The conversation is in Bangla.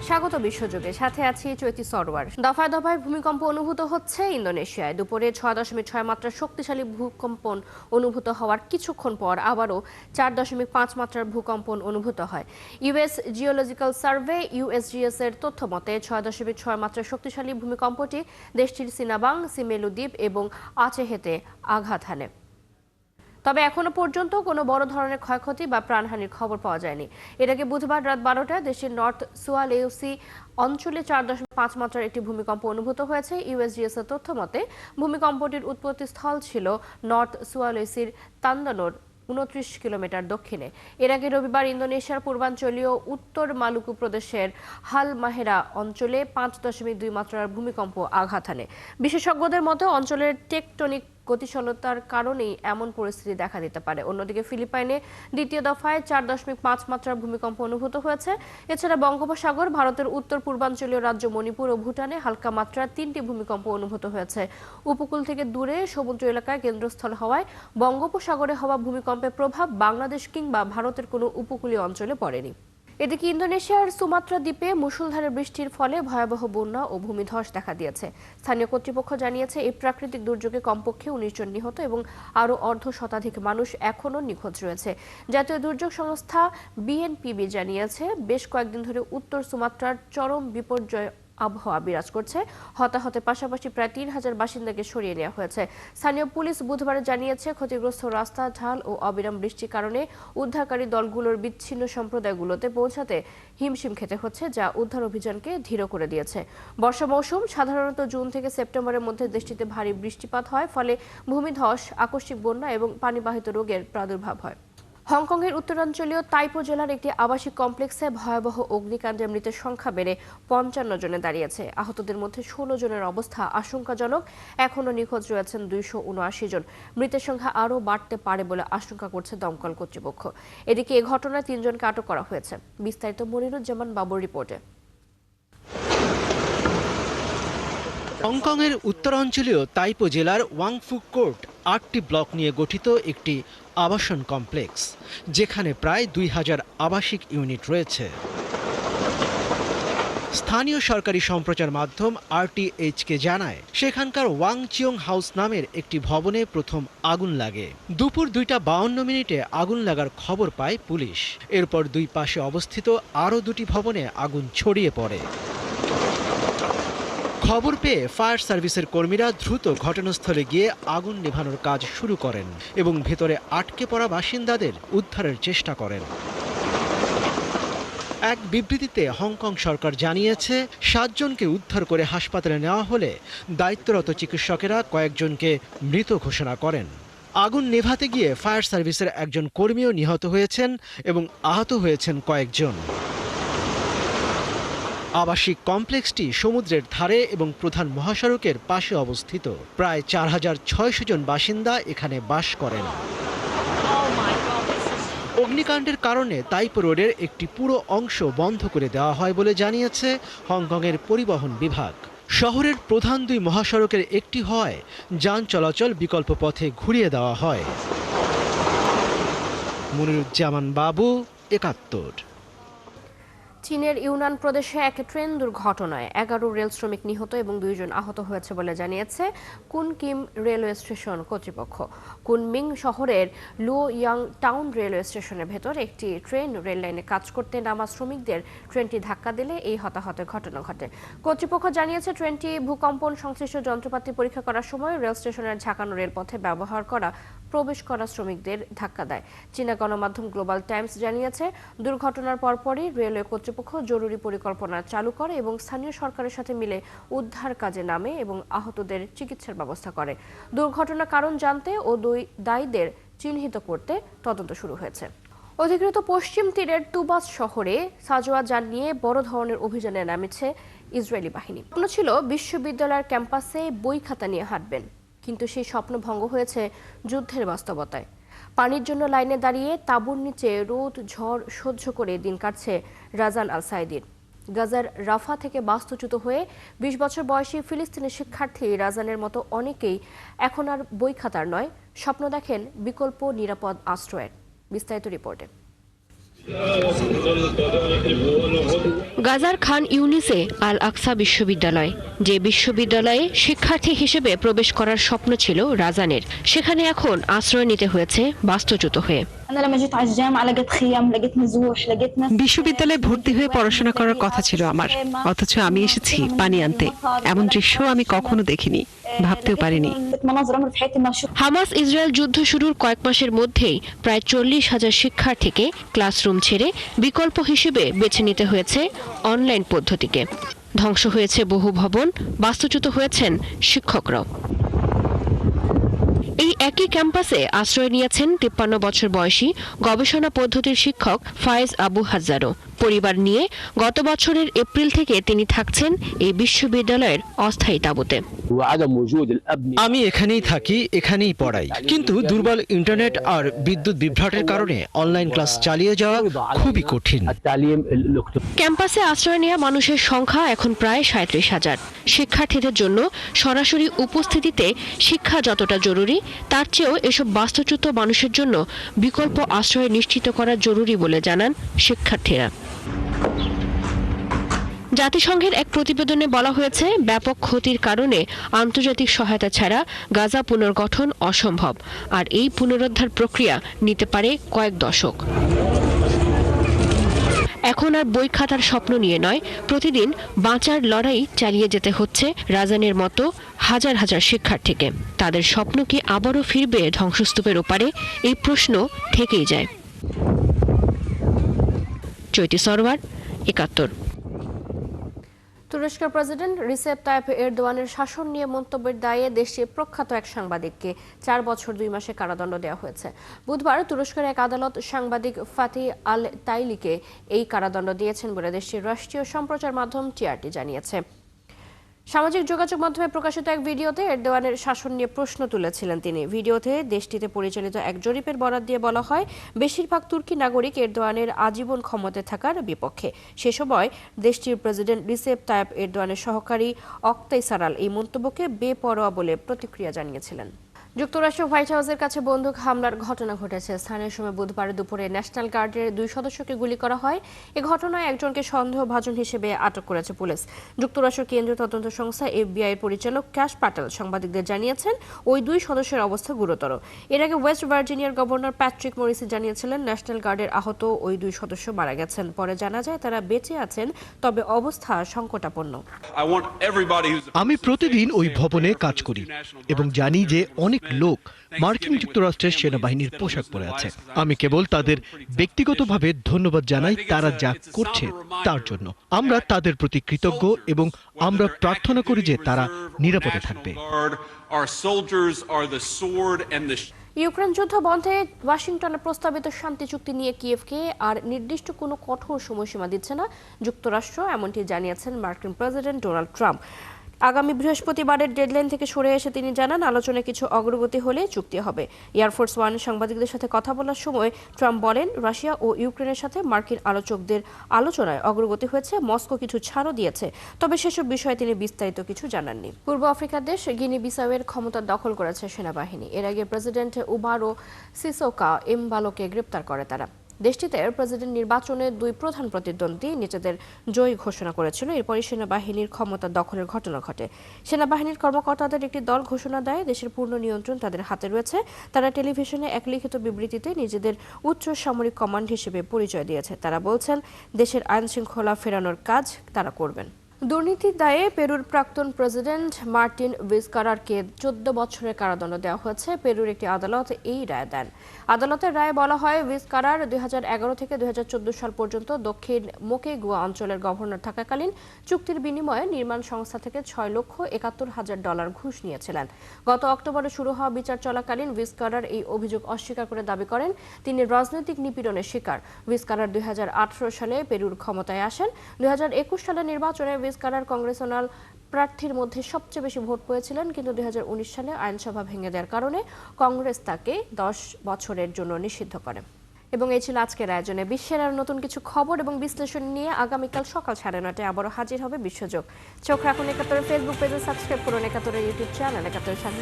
স্বাগত বিশ্বযোগে, সাথে আছি চৈতি সরওয়ার। দফায় দফায় ভূমিকম্প অনুভূত হচ্ছে ইন্দোনেশিয়ায়। দুপুরে 6.6 মাত্রার শক্তিশালী ভূকম্পন অনুভূত হওয়ার কিছুক্ষণ পর আবারও 4.5 মাত্রার ভূকম্পন অনুভূত হয়। ইউএস জিওলজিক্যাল সার্ভে ইউএসজিএস এর তথ্য মতে 6.6 মাত্রার শক্তিশালী ভূমিকম্পটি দেশটির সিনাবাং, সিমেলু দ্বীপ এবং আচেহেতে আঘাত হানে। তবে এখনো পর্যন্ত কোনো বড় ধরনের ক্ষয়ক্ষতি বা প্রাণহানির খবর পাওয়া যায়নি। এর আগে বুধবার রাত 12টায় দেশের নর্থ সুয়ালেসি অঞ্চলে 4.5 মাত্রার একটি ভূমিকম্প অনুভূত হয়েছে। ইউএসজিএস এর তথ্য মতে ভূমিকম্পটির উৎপত্তি স্থল ছিল নর্থ সুয়ালেসির তান্দানোর 29 কিলোমিটার দক্ষিণে। এর আগে রবিবার ইন্দোনেশিয়ার পূর্বাঞ্চলীয় উত্তর মালুকু প্রদেশের হালমাহেরা অঞ্চলে 5.2 মাত্রার ভূমিকম্প আঘাত হানে। বিশেষজ্ঞদের মতে অঞ্চলের টেকটনিক গতিশীলতার কারণেই এমন পরিস্থিতি দেখা দিতে পারে। অন্যদিকে ফিলিপাইনে দ্বিতীয় দফায় 4.5 মাত্রার ভূমিকম্প অনুভূত হয়েছে। এছাড়া বঙ্গোপসাগর, ভারতের উত্তর পূর্বাঞ্চলীয় রাজ্য মণিপুর ও ভুটানে হালকা মাত্রার 3টি ভূমিকম্প অনুভূত হয়েছে। উপকূল থেকে দূরে সমুদ্র এলাকায় কেন্দ্রস্থল হওয়ায় বঙ্গোপসাগরে হওয়া ভূমিকম্পের প্রভাব বাংলাদেশ কিংবা ভারতের কোনো উপকূলীয় অঞ্চলে পড়েনি। এদিকে ইন্দোনেশিয়ার সুমাত্রা দ্বীপে মুষলধারে বৃষ্টির ফলে ভয়াবহ বন্যা ও ভূমিধস দেখা দিয়েছে। স্থানীয় কর্তৃপক্ষ জানিয়েছে এই প্রাকৃতিক দুর্যোগে কমপক্ষে 19 জন নিহত এবং আরও অর্ধশতাধিক মানুষ এখনও নিখোঁজ রয়েছে। জাতীয় দুর্যোগ সংস্থা বিএনপিবি জানিয়েছে বেশ কয়েকদিন ধরে উত্তর সুমাত্রার চরম বিপর্যয় আবহাওয়া বিরাজ করছে। হতাহতের পাশাপাশি প্রায় 3,000 বাসিন্দাকে সরিয়ে নেওয়া হয়েছে। স্থানীয় পুলিশ বুধবার জানিয়েছে ক্ষতিগ্রস্ত রাস্তা, ঢাল ও অবিরাম বৃষ্টির কারণে উদ্ধারকারী দলগুলোর বিচ্ছিন্ন সম্প্রদায়গুলোতে পৌঁছাতে হিমশিম খেতে হচ্ছে, যা উদ্ধার অভিযানকে ধীর করে দিয়েছে। বর্ষা মৌসুম সাধারণত জুন থেকে সেপ্টেম্বরের মধ্যে দেশটিতে ভারী বৃষ্টিপাত হয়, ফলে ভূমিধস, আকস্মিক বন্যা এবং পানিবাহিত রোগের প্রাদুর্ভাব হয়। হংকংয়ের উত্তরাঞ্চলীয় তাইপো জেলার একটি আবাসিক কমপ্লেক্সে ভয়াবহ অগ্নিকাণ্ডে মৃতের সংখ্যা বেড়ে 55 জনে দাঁড়িয়েছে। আহতদের মধ্যে 16 জনের অবস্থা আশঙ্কাজনক। এখনও নিখোঁজ রয়েছেন 279 জন। মৃতের সংখ্যা আরও বাড়তে পারে বলে আশঙ্কা করছে দমকল কর্তৃপক্ষ। এদিকে এ ঘটনায় 3 জনকে আটক করা হয়েছে। বিস্তারিত মনিরুজ্জামান বাবুর রিপোর্টে। হংকংয়ের উত্তরাঞ্চলীয় তাইপো জেলার ওয়াংফু কোর্ট 8টি ব্লক নিয়ে গঠিত একটি আবাসন কমপ্লেক্স, যেখানে প্রায় 2000 আবাসিক ইউনিট রয়েছে। স্থানীয় সরকারি সম্প্রচার মাধ্যম আরটিএইচকে জানায় সেখানকার ওয়াং চিয়ং হাউস নামের একটি ভবনে প্রথম আগুন লাগে। দুপুর 2:52 আগুন লাগার খবর পায় পুলিশ। এরপর দুই পাশে অবস্থিত আরও 2টি ভবনে আগুন ছড়িয়ে পড়ে। খবর পেয়ে ফায়ার সার্ভিসের কর্মীরা দ্রুত ঘটনাস্থলে গিয়ে আগুন নেভানোর কাজ শুরু করেন এবং ভেতরে আটকে পড়া বাসিন্দাদের উদ্ধারের চেষ্টা করেন। এক বিবৃতিতে হংকং সরকার জানিয়েছে 7 জনকে উদ্ধার করে হাসপাতালে নেওয়া হলে দায়িত্বরত চিকিৎসকেরা কয়েকজনকে মৃত ঘোষণা করেন। আগুন নেভাতে গিয়ে ফায়ার সার্ভিসের একজন কর্মীও নিহত হয়েছেন এবং আহত হয়েছেন কয়েকজন। আবাসিক কমপ্লেক্সটি সমুদ্রের ধারে এবং প্রধান মহাসড়কের পাশে অবস্থিত। প্রায় 4600 জন বাসিন্দা এখানে বাস করেন। অগ্নিকাণ্ডের কারণে তাইপো রোডের একটি পুরো অংশ বন্ধ করে দেওয়া হয় বলে জানিয়েছে হংকংয়ের পরিবহন বিভাগ। শহরের প্রধান 2 মহাসড়কের একটি হয় যান চলাচল বিকল্প পথে ঘুরিয়ে দেওয়া হয়। মনিরুজ্জামান বাবু, 71। চীনের ইউনান প্রদেশে এক ট্রেন দুর্ঘটনায় 11 রেল শ্রমিক নিহত এবং 2 জন আহত হয়েছে বলে জানিয়েছে কুনকিম রেলওয়ে স্টেশন কর্তৃপক্ষ। কুনমিং শহরের লুওয়াং টাউন রেলওয়ে স্টেশনের ভেতর একটি ট্রেন রেল লাইনে কাজ করতে নামা শ্রমিকদের ট্রেনটি ধাক্কা দিলে এই হতাহতের ঘটনা ঘটে। কর্তৃপক্ষ জানিয়েছে ট্রেনটি ভূকম্পন সংশ্লিষ্ট যন্ত্রপাতি পরীক্ষা করার সময় রেল স্টেশনের ঝাঁকানো রেলপথে ব্যবহার করা প্রবেশ করা শ্রমিকদের ধাক্কা দেয়। চীনা গণমাধ্যম গ্লোবাল টাইমস জানিয়েছে দুর্ঘটনার পরপরই রেলওয়ে কর্তৃপক্ষ জরুরি পরিকল্পনা চালু করে এবং স্থানীয় সরকারের সাথে মিলে উদ্ধার কাজে নামে এবং আহতদের চিকিৎসার ব্যবস্থা করে। দুর্ঘটনার কারণ জানতে ও দায়ীদের চিহ্নিত করতে তদন্ত শুরু হয়েছে। অধিকৃত পশ্চিম তীরের তুবাস শহরে সাজোয়া যান নিয়ে বড় ধরনের অভিযানে নামেছে ইসরায়েলি বাহিনী। স্বপ্ন ছিল বিশ্ববিদ্যালয়ের ক্যাম্পাসে বই খাতা নিয়ে হাঁটবেন, কিন্তু সেই স্বপ্ন ভঙ্গ হয়েছে যুদ্ধের বাস্তবতায়। পানির জন্য লাইনে দাঁড়িয়ে তাঁবুর নিচে রোদ ঝড় সহ্য করে দিন কাটছে রাজান আল সাইদির। গাজার রাফা থেকে বাস্তুচ্যুত হয়ে 20 বছর বয়সী ফিলিস্তিনের শিক্ষার্থী রাজানের মতো অনেকেই এখন আর বই খাতার নয়, স্বপ্ন দেখেন বিকল্প নিরাপদ আশ্রয়ের। বিস্তারিত রিপোর্টে। গাজার খান ইউনিসে আল আকসা বিশ্ববিদ্যালয়, যে বিশ্ববিদ্যালয়ে শিক্ষার্থী হিসেবে প্রবেশ করার স্বপ্ন ছিল রাজানের, সেখানে এখন আশ্রয় নিতে হয়েছে বাস্তুচ্যুত হয়ে। বিশ্ববিদ্যালয়ে ভর্তি হয়ে পড়াশোনা করার কথা ছিল আমার, অথচ আমি এসেছি পানি আনতে। এমন দৃশ্য আমি কখনো দেখিনি, ভাবতেও পারিনি। হামাস ইসরায়েল যুদ্ধ শুরুর কয়েক মাসের মধ্যেই প্রায় 40,000 শিক্ষার্থীকে ক্লাসরুম ছেড়ে বিকল্প হিসেবে বেছে নিতে হয়েছে অনলাইন পদ্ধতিকে। ধ্বংস হয়েছে বহু ভবন, বাস্তুচ্যুত হয়েছেন শিক্ষকরাও। এই একই ক্যাম্পাসে আশ্রয় নিয়েছেন 53 বছর বয়সী গবেষণা পদ্ধতির শিক্ষক ফায়েজ আবু হাজারও। পরিবার নিয়ে গত বছরের এপ্রিল থেকে তিনি থাকছেন এই বিশ্ববিদ্যালয়ের অস্থায়ী তাঁবুতে। আমি এখানেই থাকি, এখানেই পড়াই, কিন্তু দুর্বল ইন্টারনেট আর বিদ্যুৎ বিভ্রাটের কারণে অনলাইন ক্লাস চালিয়ে যাওয়া খুবই কঠিন। ক্যাম্পাসে আশ্রয় নেওয়া মানুষের সংখ্যা এখন প্রায় 37,000। শিক্ষার্থীদের জন্য সরাসরি উপস্থিতিতে শিক্ষা যতটা জরুরি, তার চেয়েও এসব বাস্তুচ্যুত মানুষের জন্য বিকল্প আশ্রয় নিশ্চিত করা জরুরি বলে জানান শিক্ষার্থীরা। জাতিসংঘের এক প্রতিবেদনে বলা হয়েছে, ব্যাপক ক্ষতির কারণে আন্তর্জাতিক সহায়তা ছাড়া গাজা পুনর্গঠন অসম্ভব, আর এই পুনরুদ্ধার প্রক্রিয়া নিতে পারে কয়েক দশক। এখন আর বই খাতার স্বপ্ন নিয়ে নয়, প্রতিদিন বাঁচার লড়াই চালিয়ে যেতে হচ্ছে রাজানের মতো হাজার হাজার শিক্ষার্থীকে। তাদের স্বপ্ন কি আবারও ফিরবে ধ্বংসস্তূপের ওপারে? এই প্রশ্ন থেকেই যায়। চৈতি সরওয়ার, ৭১। তুরস্কের প্রেসিডেন্ট রিসেপ তাইপ এরদোয়ানের শাসন নিয়ে মন্তব্যের দায়ে দেশটির প্রখ্যাত এক সাংবাদিককে 4 বছর 2 মাসে কারাদণ্ড দেওয়া হয়েছে। বুধবার তুরস্কের এক আদালত সাংবাদিক ফাতি আল তাইলিকে এই কারাদণ্ড দিয়েছেন বলে দেশটির রাষ্ট্রীয় সম্প্রচার মাধ্যম টিআরটি জানিয়েছে। সামাজিক যোগাযোগ মাধ্যমে প্রকাশিত এক ভিডিওতে এরদোয়ানের শাসন নিয়ে প্রশ্ন তুলেছিলেন তিনি। ভিডিওতে দেশটিতে পরিচালিত এক জরিপের বরাত দিয়ে বলা হয়, বেশিরভাগ তুর্কি নাগরিক এরদোয়ানের আজীবন ক্ষমতায় থাকার বিপক্ষে। সে সময় দেশটির প্রেসিডেন্ট রিসেপ তাইপ এরদোয়ানের সহকারী অক্তাই সারাল এই মন্তব্যকে বেপরোয়া বলে প্রতিক্রিয়া জানিয়েছিলেন। যুক্তরাষ্ট্র হোয়াইট হাউসের কাছে বন্দুক হামলার ঘটনা ঘটেছে। স্থানীয় সময় বুধবার দুপুরে ন্যাশনাল গার্ডের 2 সদস্যকে গুলি করা হয়। এ ঘটনায় একজনকে সন্দেহভাজন হিসেবে আটক করেছে পুলিশ। যুক্তরাষ্ট্র কেন্দ্রীয় তদন্ত সংস্থা এফবিআই পরিচালক ক্যাশ প্যাটেল সাংবাদিকদের জানিয়েছেন, ওই 2 সদস্যের অবস্থা গুরুতর। এর আগে ওয়েস্ট ভার্জিনিয়ার গভর্নর প্যাট্রিক মরিসি জানিয়েছিলেন, ন্যাশনাল গার্ডের আহত ওই 2 সদস্য মারা গেছেন। পরে জানা যায় তারা বেঁচে আছেন, তবে অবস্থা সংকটাপন্ন। আমি প্রতিদিন ওই ভবনে কাজ করি এবং জানি যে অনেক লোক মার্কিন যুক্তরাষ্ট্রের সেনাবাহিনীর পোশাক পরে আছে। আমি কেবল তাদের ব্যক্তিগতভাবে ধন্যবাদ জানাই তারা যা করছে তার জন্য। আমরা তাদের প্রতি কৃতজ্ঞ এবং আমরা প্রার্থনা করি যে তারা নিরাপদে থাকবে। ইউক্রেন যুদ্ধ বন্ধে ওয়াশিংটনের প্রস্তাবিত শান্তি চুক্তি নিয়ে কিয়েভকে আর নির্দিষ্ট কোনো কঠোর সময়সীমা দিচ্ছে না যুক্তরাষ্ট্র, এমনটি জানিয়েছেন মার্কিন প্রেসিডেন্ট ডোনাল্ড ট্রাম্প। আগামী বৃহস্পতিবারের ডেডলাইন থেকে সরে এসে তিনি জানান, আলোচনায় কিছু অগ্রগতি হলে চুক্তি হবে। এয়ারফোর্স ওয়ান সাংবাদিকদের সাথে কথা বলার সময় ট্রাম্প বলেন, রাশিয়া ও ইউক্রেনের সাথে মার্কিন আলোচকদের আলোচনায় অগ্রগতি হয়েছে, মস্কো কিছু ছাড়ও দিয়েছে, তবে সেসব বিষয়ে তিনি বিস্তারিত কিছু জানাননি। পূর্ব আফ্রিকার দেশ গিনি বিসাউয়ের ক্ষমতা দখল করেছে সেনাবাহিনী। এর আগে প্রেসিডেন্ট উবারো সিসোকা এমবালোকে গ্রেপ্তার করে তারা। দেশটিতে প্রেসিডেন্ট নির্বাচনে 2 প্রধান প্রতিদ্বন্দ্বী নিজেদের জয়ী ঘোষণা করেছিল। এরপরই সেনাবাহিনীর ক্ষমতা দখলের ঘটনা ঘটে। সেনাবাহিনীর কর্মকর্তাদের একটি দল ঘোষণা দেয়, দেশের পূর্ণ নিয়ন্ত্রণ তাদের হাতে রয়েছে। তারা টেলিভিশনে এক লিখিত বিবৃতিতে নিজেদের উচ্চ সামরিক কমান্ড হিসেবে পরিচয় দিয়েছে। তারা বলছেন, দেশের আইন শৃঙ্খলা ফেরানোর কাজ তারা করবেন। দুর্নীতির দায়ে পেরুর প্রাক্তন প্রেসিডেন্ট মার্টিন ভিজকারারকে 14 বছরের কারাদণ্ড দেওয়া হয়েছে। পেরুর একটি আদালত এই রায় দেন। আদালতের রায়ে বলা হয়, ভিজকারার 2011 থেকে 2014 সাল পর্যন্ত দক্ষিণ মোকেগুয়া অঞ্চলের গভর্নর থাকাকালীন চুক্তির বিনিময়ে নির্মাণ সংস্থা থেকে $6,71,000 ঘুষ নিয়েছিলেন। গত অক্টোবরে শুরু হওয়া বিচার চলাকালীন ভিজকারার এই অভিযোগ অস্বীকার করে দাবি করেন তিনি রাজনৈতিক নিপীড়নের শিকার। ভিজকারার 2018 সালে পেরুর ক্ষমতায় আসেন। 2021 সালের নির্বাচনে ভিজকারার কংগ্রেসনাল প্রার্থীর মধ্যে সবচেয়ে বেশি ভোট পেয়েছিলেন, কিন্তু 2019 সালে আইনসভা ভেঙে দেওয়ার কারণে কংগ্রেস তাকে 10 বছরের জন্য নিষিদ্ধ করে। এবং এই ছিল আজকের আয়োজনে। বিশ্বের আর নতুন কিছু খবর এবং বিশ্লেষণ নিয়ে আগামীকাল সকাল 9:30টায় আবারও হাজির হবে বিশ্বযোগ। চোখ রাখুন 71 ফেসবুক পেজে, সাবস্ক্রাইব করুন 71 ইউটিউব চ্যানেল 71 সাথে।